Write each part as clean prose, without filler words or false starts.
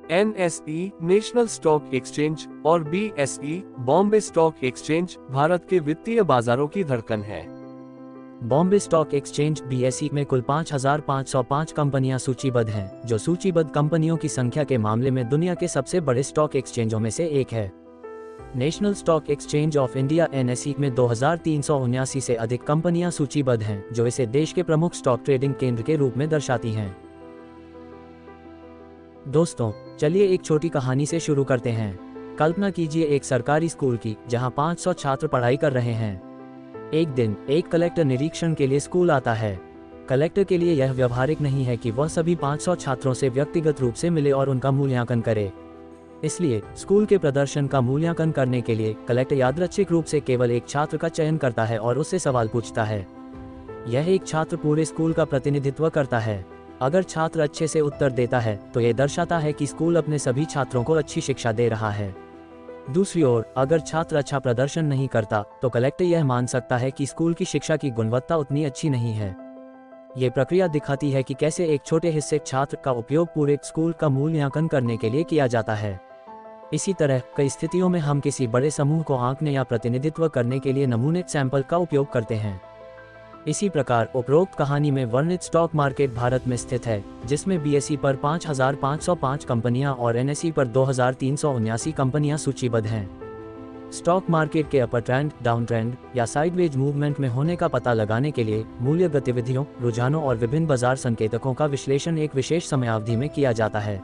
NSE national stock exchange और BSE Bombay stock exchange Bharat के वित्तीय बाजारों की धड़कन है। बॉम्बे स्टॉक एक्सचेंज BSE में कुल 5,505 कंपनियां सूचीबद्ध हैं, जो सूचीबद्ध कंपनियों की संख्या के मामले में दुनिया के सबसे बड़े स्टॉक एक्सचेंजों में से एक है। National stock exchange of India NSE में 2,379 से अधिक कंपनियां सूचीबद्ध हैं, जो इसे देश के प्रमुख स्टॉक ट्रेडिंग केंद्र के रूप में दर्शाती हैं। दोस्तों, चलिए एक छोटी कहानी से शुरू करते हैं। कल्पना कीजिए एक सरकारी स्कूल की, जहां 500 छात्र पढ़ाई कर रहे हैं। एक दिन एक कलेक्टर निरीक्षण के लिए स्कूल आता है। कलेक्टर के लिए यह व्यवहारिक नहीं है कि वह सभी 500 छात्रों से व्यक्तिगत रूप से मिले और उनका मूल्यांकन करे। इसलिए स्कूल के प्रदर्शन का मूल्यांकन करने के लिए कलेक्टर यादृच्छिक रूप से केवल एक छात्र का चयन करता है और उससे सवाल पूछता है। यह एक छात्र पूरे स्कूल का प्रतिनिधित्व करता है। अगर छात्र अच्छे से उत्तर देता है तो यह दर्शाता है कि स्कूल अपने सभी छात्रों को अच्छी शिक्षा दे रहा है। दूसरी ओर, अगर छात्र अच्छा प्रदर्शन नहीं करता तो कलेक्टर यह मान सकता है कि स्कूल की शिक्षा की गुणवत्ता उतनी अच्छी नहीं है। ये प्रक्रिया दिखाती है कि कैसे एक छोटे हिस्से छात्र का उपयोग पूरे स्कूल का मूल्यांकन करने के लिए किया जाता है। इसी तरह कई स्थितियों में हम किसी बड़े समूह को आंकने या प्रतिनिधित्व करने के लिए नमूने सैंपल का उपयोग करते हैं। इसी प्रकार उपरोक्त कहानी में वर्णित स्टॉक मार्केट भारत में स्थित है, जिसमें BSE पर 5,505 कंपनियां और NSE पर 2,379 कंपनियां सूचीबद्ध हैं। स्टॉक मार्केट के अपर ट्रेंड, डाउन ट्रेंड या साइडवेज मूवमेंट में होने का पता लगाने के लिए मूल्य गतिविधियों, रुझानों और विभिन्न बाजार संकेतकों का विश्लेषण एक विशेष समयावधि में किया जाता है।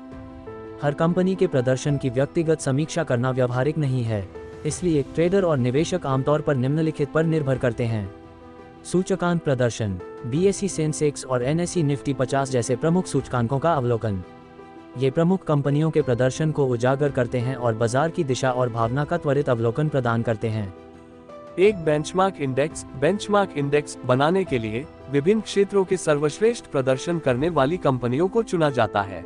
हर कंपनी के प्रदर्शन की व्यक्तिगत समीक्षा करना व्यावहारिक नहीं है, इसलिए ट्रेडर और निवेशक आमतौर पर निम्नलिखित पर निर्भर करते हैं। सूचकांक प्रदर्शन, BSE सेंसेक्स और NSE निफ्टी 50 जैसे प्रमुख सूचकांकों का अवलोकन। ये प्रमुख कंपनियों के प्रदर्शन को उजागर करते हैं और बाजार की दिशा और भावना का त्वरित अवलोकन प्रदान करते हैं। एक बेंचमार्क इंडेक्स बनाने के लिए विभिन्न क्षेत्रों के सर्वश्रेष्ठ प्रदर्शन करने वाली कंपनियों को चुना जाता है।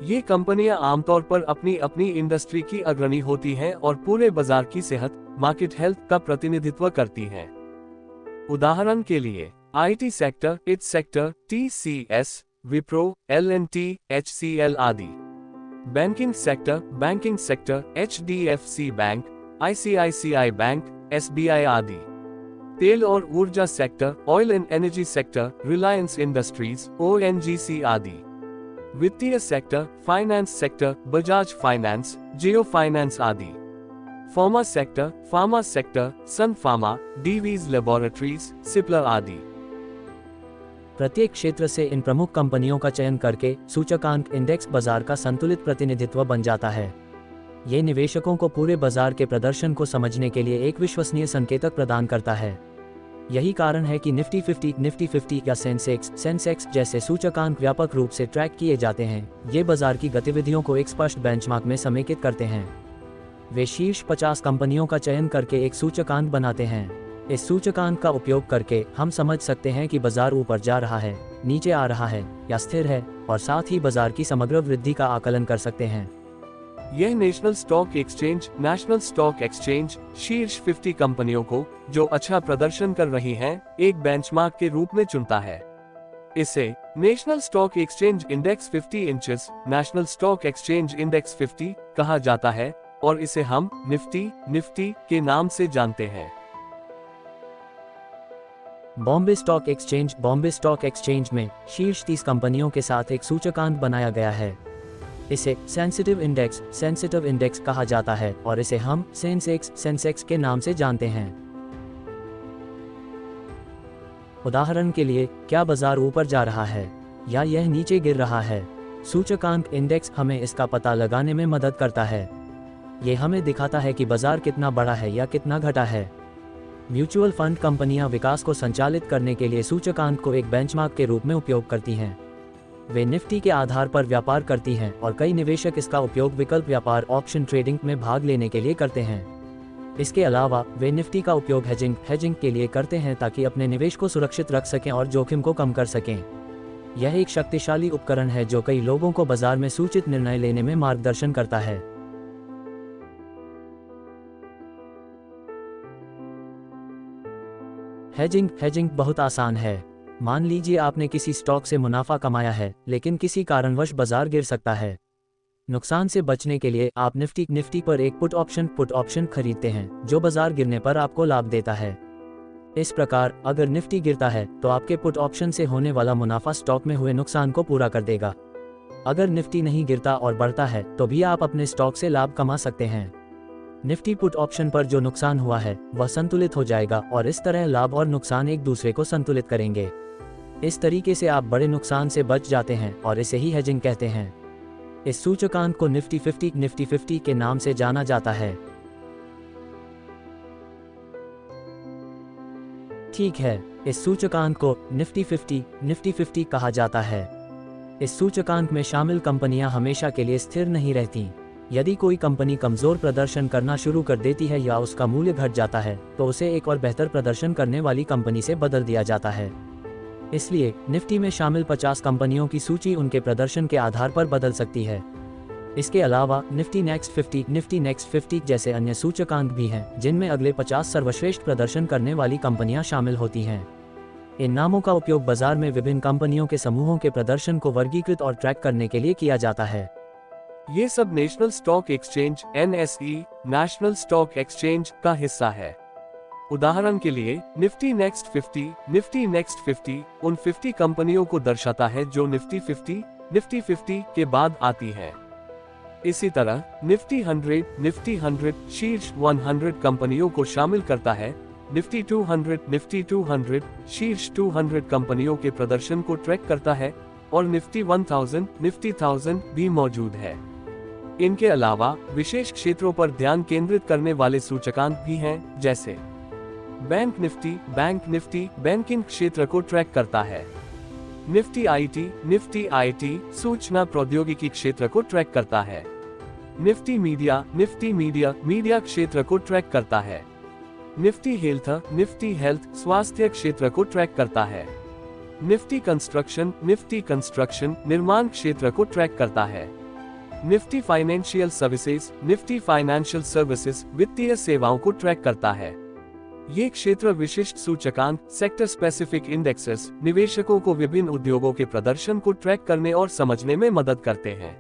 ये कंपनियां आमतौर पर अपनी अपनी इंडस्ट्री की अग्रणी होती हैं और पूरे बाजार की सेहत, मार्केट हेल्थ का प्रतिनिधित्व करती हैं। उदाहरण के लिए IT sector, it sector, TCS, Wipro, L&T, HCL आदि। Banking sector, HDFC bank, ICICI bank, SBI आदि। तेल और ऊर्जा सेक्टर, oil and energy sector, Reliance Industries, ONGC आदि। वित्तीय sector, finance sector, Bajaj Finance, Jio Finance आदि। फार्मा सेक्टर, सन फार्मा, डीवीज लेबोरेटरीज, सिप्ला आदि। प्रत्येक क्षेत्र से इन प्रमुख कंपनियों का चयन करके सूचकांक इंडेक्स बाजार का संतुलित प्रतिनिधित्व बन जाता है। ये निवेशकों को पूरे बाजार के प्रदर्शन को समझने के लिए एक विश्वसनीय संकेतक प्रदान करता है। यही कारण है कि निफ्टी 50 या सेंसेक्स जैसे सूचकांक व्यापक रूप से ट्रैक किए जाते हैं। ये बाजार की गतिविधियों को एक स्पष्ट बेंचमार्क में समेकित करते हैं। वे शीर्ष 50 कंपनियों का चयन करके एक सूचकांक बनाते हैं। इस सूचकांक का उपयोग करके हम समझ सकते हैं कि बाजार ऊपर जा रहा है, नीचे आ रहा है या स्थिर है, और साथ ही बाजार की समग्र वृद्धि का आकलन कर सकते हैं। यह नेशनल स्टॉक एक्सचेंज शीर्ष 50 कंपनियों को, जो अच्छा प्रदर्शन कर रही हैं, एक बेंचमार्क के रूप में चुनता है। इसे national stock exchange index 50 inches, national stock exchange index 50 कहा जाता है और इसे हम निफ्टी के नाम से जानते हैं। बॉम्बे स्टॉक एक्सचेंज में शीर्ष 30 कंपनियों के साथ एक सूचकांक बनाया गया है। इसे सेंसिटिव इंडेक्स कहा जाता है और इसे हम सेंसेक्स के नाम से जानते हैं। उदाहरण के लिए, क्या बाजार ऊपर जा रहा है या यह नीचे गिर रहा है? सूचकांक इंडेक्स हमें इसका पता लगाने में मदद करता है। ये हमें दिखाता है कि बाजार कितना बड़ा है या कितना घटा है। म्यूचुअल फंड कंपनियां विकास को संचालित करने के लिए सूचकांक को एक बेंचमार्क के रूप में उपयोग करती हैं। वे निफ्टी के आधार पर व्यापार करती हैं और कई निवेशक इसका उपयोग विकल्प व्यापार, ऑप्शन ट्रेडिंग में भाग लेने के लिए करते हैं। इसके अलावा वे निफ्टी का उपयोग हेजिंग के लिए करते हैं ताकि अपने निवेश को सुरक्षित रख सकें और जोखिम को कम कर सकें। यह एक शक्तिशाली उपकरण है जो कई लोगों को बाजार में सूचित निर्णय लेने में मार्गदर्शन करता है। हेजिंग बहुत आसान है। मान लीजिए आपने किसी स्टॉक से मुनाफा कमाया है, लेकिन किसी कारणवश बाजार गिर सकता है। नुकसान से बचने के लिए आप निफ्टी पर एक पुट ऑप्शन खरीदते हैं जो बाजार गिरने पर आपको लाभ देता है। इस प्रकार अगर निफ्टी गिरता है तो आपके पुट ऑप्शन से होने वाला मुनाफा स्टॉक में हुए नुकसान को पूरा कर देगा। अगर निफ्टी नहीं गिरता और बढ़ता है तो भी आप अपने स्टॉक से लाभ कमा सकते हैं। निफ्टी पुट ऑप्शन पर जो नुकसान हुआ है वह संतुलित हो जाएगा और इस तरह लाभ और नुकसान एक दूसरे को संतुलित करेंगे। इस तरीके से आप बड़े नुकसान से बच जाते हैं और इसे ही हेजिंग कहते हैं। इस सूचकांक को निफ्टी 50 के नाम से जाना जाता है। ठीक है, इस सूचकांक को निफ्टी 50 कहा जाता है। इस सूचकांक में शामिल कंपनियां हमेशा के लिए स्थिर नहीं रहती। यदि कोई कंपनी कमजोर प्रदर्शन करना शुरू कर देती है या उसका मूल्य घट जाता है तो उसे एक और बेहतर प्रदर्शन करने वाली कंपनी से बदल दिया जाता है। इसलिए निफ्टी में शामिल 50 कंपनियों की सूची उनके प्रदर्शन के आधार पर बदल सकती है। इसके अलावा निफ्टी नेक्स्ट 50 जैसे अन्य सूचकांक भी हैं जिनमें अगले 50 सर्वश्रेष्ठ प्रदर्शन करने वाली कंपनियां शामिल होती हैं। इन नामों का उपयोग बाजार में विभिन्न कंपनियों के समूहों के प्रदर्शन को वर्गीकृत और ट्रैक करने के लिए किया जाता है। ये सब national stock exchange NSE national stock exchange का हिस्सा है। उदाहरण के लिए निफ्टी नेक्स्ट 50 उन 50 कंपनियों को दर्शाता है जो निफ्टी 50 के बाद आती हैं। इसी तरह निफ्टी 100 शीर्ष 100 कंपनियों को शामिल करता है। निफ्टी 200 शीर्ष 200 कंपनियों के प्रदर्शन को ट्रैक करता है और निफ्टी 1000 भी मौजूद है। इनके अलावा विशेष क्षेत्रों पर ध्यान केंद्रित करने वाले सूचकांक भी हैं, जैसे बैंक निफ्टी बैंकिंग क्षेत्र को ट्रैक करता है। निफ्टी आईटी सूचना प्रौद्योगिकी क्षेत्र को ट्रैक करता है। निफ्टी मीडिया क्षेत्र को ट्रैक करता है। निफ्टी हेल्थ स्वास्थ्य क्षेत्र को ट्रैक करता है। निफ्टी कंस्ट्रक्शन निर्माण क्षेत्र को ट्रैक करता है। निफ्टी फाइनेंशियल सर्विसेज वित्तीय सेवाओं को ट्रैक करता है। ये क्षेत्र विशिष्ट सूचकांक सेक्टर स्पेसिफिक इंडेक्सेस निवेशकों को विभिन्न उद्योगों के प्रदर्शन को ट्रैक करने और समझने में मदद करते हैं।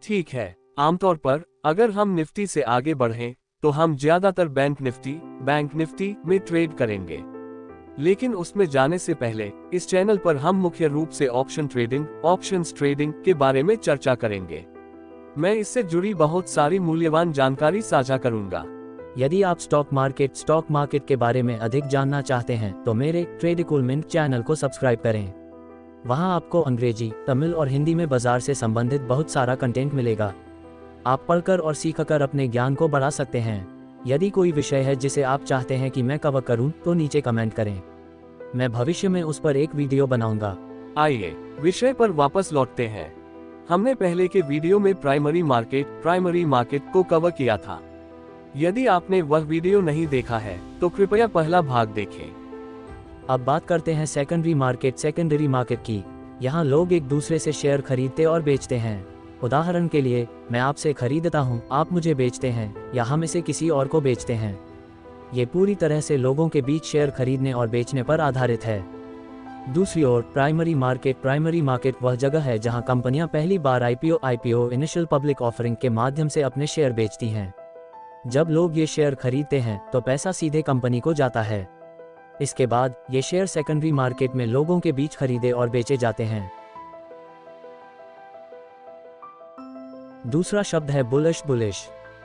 ठीक है, आमतौर पर अगर हम निफ्टी से आगे बढ़ें तो हम ज्यादातर बैंक निफ्टी में ट्रेड करेंगे। लेकिन उसमें जाने से पहले इस चैनल पर हम मुख्य रूप से ऑप्शंस ट्रेडिंग के बारे में चर्चा करेंगे। मैं इससे जुड़ी बहुत सारी मूल्यवान जानकारी साझा करूंगा। यदि आप स्टॉक मार्केट के बारे में अधिक जानना चाहते हैं तो मेरे ट्रेडिकल मिंट चैनल को सब्सक्राइब करें। वहां आपको अंग्रेजी, तमिल और हिंदी में बाजार से संबंधित बहुत सारा कंटेंट मिलेगा। आप पढ़कर और सीखकर अपने ज्ञान को बढ़ा सकते हैं। यदि कोई विषय है जिसे आप चाहते हैं कि मैं कवर करूं तो नीचे कमेंट करें। मैं भविष्य में उस पर एक वीडियो बनाऊंगा। आइए विषय पर वापस लौटते हैं। हमने पहले के वीडियो में प्राइमरी मार्केट को कवर किया था। यदि आपने वह वीडियो नहीं देखा है तो कृपया पहला भाग देखें। अब बात करते हैं सेकेंडरी मार्केट की। यहाँ लोग एक दूसरे से शेयर खरीदते और बेचते हैं। उदाहरण के लिए मैं आपसे खरीदता हूँ, आप मुझे बेचते हैं, या हम इसे किसी और को बेचते हैं। ये पूरी तरह से लोगों के बीच शेयर खरीदने और बेचने पर आधारित है। दूसरी ओर प्राइमरी मार्केट वह जगह है जहां कंपनियां पहली बार आईपीओ इनिशियल पब्लिक ऑफरिंग के माध्यम से अपने शेयर बेचती हैं। जब लोग ये शेयर खरीदते हैं तो पैसा सीधे कंपनी को जाता है। इसके बाद ये शेयर सेकेंडरी मार्केट में लोगों के बीच खरीदे और बेचे जाते हैं। दूसरा शब्द है बुलिश।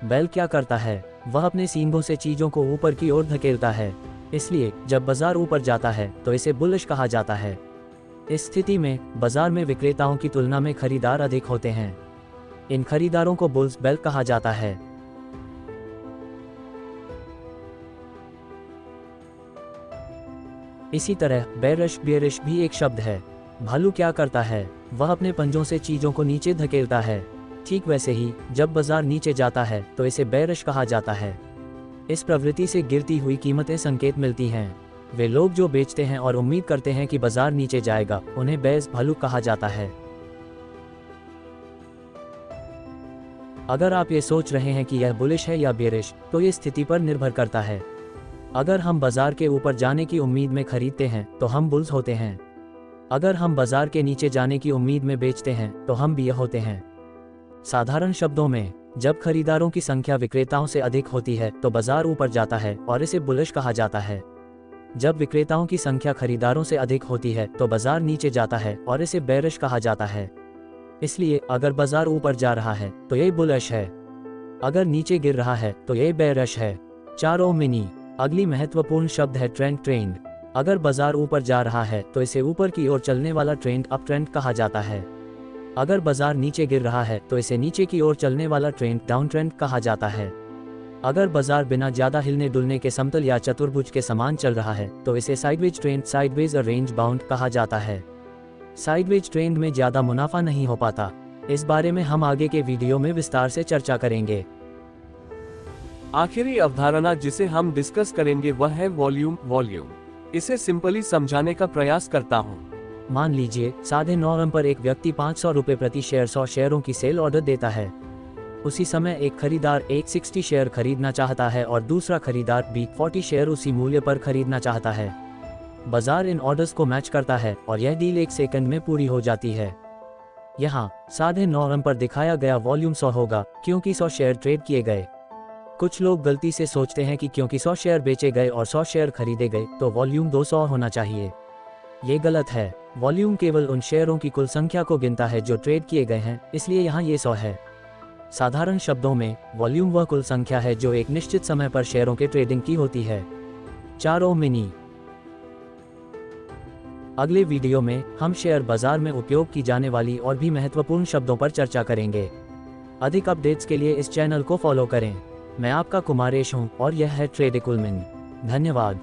बैल क्या करता है? वह अपने सींगों से चीजों को ऊपर की ओर धकेलता है। इसलिए जब बाजार ऊपर जाता है तो इसे बुलिश कहा जाता है। इस स्थिति में बाजार में विक्रेताओं की तुलना में खरीदार अधिक होते हैं। इन खरीदारों को बुल्स बेल कहा जाता है। इसी तरह बेयरिश भी एक शब्द है। भालू क्या करता है? वह अपने पंजों से चीजों को नीचे धकेलता है। ठीक वैसे ही जब बाजार नीचे जाता है तो इसे बेयरिश कहा जाता है। इस प्रवृत्ति से गिरती हुई कीमतें संकेत मिलती हैं। वे लोग जो बेचते हैं और उम्मीद करते हैं कि बाजार नीचे जाएगा, उन्हें बेयर्स भालू कहा जाता है। अगर आप ये सोच रहे हैं कि यह बुलिश है या बेयरिश, तो ये स्थिति पर निर्भर करता है। अगर हम बाजार के ऊपर जाने की उम्मीद में खरीदते हैं तो हम बुल्स होते हैं। अगर हम बाजार के नीचे जाने की उम्मीद में बेचते हैं तो हम बियर होते हैं। साधारण शब्दों में, जब खरीदारों की संख्या विक्रेताओं से अधिक होती है तो बाजार ऊपर जाता है और इसे बुलिश कहा जाता है। जब विक्रेताओं की संख्या खरीदारों से अधिक होती है तो बाजार नीचे जाता है और इसे बेरिश कहा जाता है। इसलिए अगर बाजार ऊपर जा रहा है तो यह बुलिश है, अगर नीचे गिर रहा है तो यह बेरिश है। 4 मिनी। अगली महत्वपूर्ण शब्द है ट्रेंड। अगर बाजार ऊपर जा रहा है तो इसे ऊपर की ओर चलने वाला ट्रेंड अप ट्रेंड कहा जाता है। अगर बाजार नीचे गिर रहा है तो इसे नीचे की ओर चलने वाला ट्रेंड डाउन ट्रेंड कहा जाता है। अगर बाजार बिना ज्यादा हिलने डुलने के समतल या चतुर्भुज के समान चल रहा है तो इसे साइडवेज ट्रेंड, साइडवेज और रेंज बाउंड कहा जाता है। साइडवेज ट्रेंड में ज्यादा मुनाफा नहीं हो पाता। इस बारे में हम आगे के वीडियो में विस्तार से चर्चा करेंगे। आखिरी अवधारणा जिसे हम डिस्कस करेंगे वह है वॉल्यूम। इसे सिंपली समझाने का प्रयास करता हूँ। मान लीजिए साढ़े 9 पर एक व्यक्ति 500 रुपये प्रति शेयर 100 शेयरों की सेल ऑर्डर देता है। उसी समय एक खरीदार 160 शेयर खरीदना चाहता है और दूसरा खरीदार 40 शेयर उसी मूल्य पर खरीदना चाहता है। बाजार इन ऑर्डर्स को मैच करता है और यह डील 1 सेकंड में पूरी हो जाती है। यहाँ साढ़े 9 पर दिखाया गया वॉल्यूम 100 होगा क्योंकि 100 शेयर ट्रेड किए गए। कुछ लोग गलती से सोचते हैं कि क्योंकि 100 शेयर बेचे गए और 100 शेयर खरीदे गए तो वॉल्यूम 200 होना चाहिए। ये गलत है। वॉल्यूम केवल उन शेयरों की कुल संख्या को गिनता है जो ट्रेड किए गए हैं, इसलिए यहाँ ये 100 है। साधारण शब्दों में वॉल्यूम वह कुल संख्या है जो एक निश्चित समय पर शेयरों के ट्रेडिंग की होती है। 4 मिनी। अगले वीडियो में हम शेयर बाजार में उपयोग की जाने वाली और भी महत्वपूर्ण शब्दों पर चर्चा करेंगे। अधिक अपडेट्स के लिए इस चैनल को फॉलो करें। मैं आपका कुमारेश हूं और यह है ट्रेडिकुलमिन। धन्यवाद।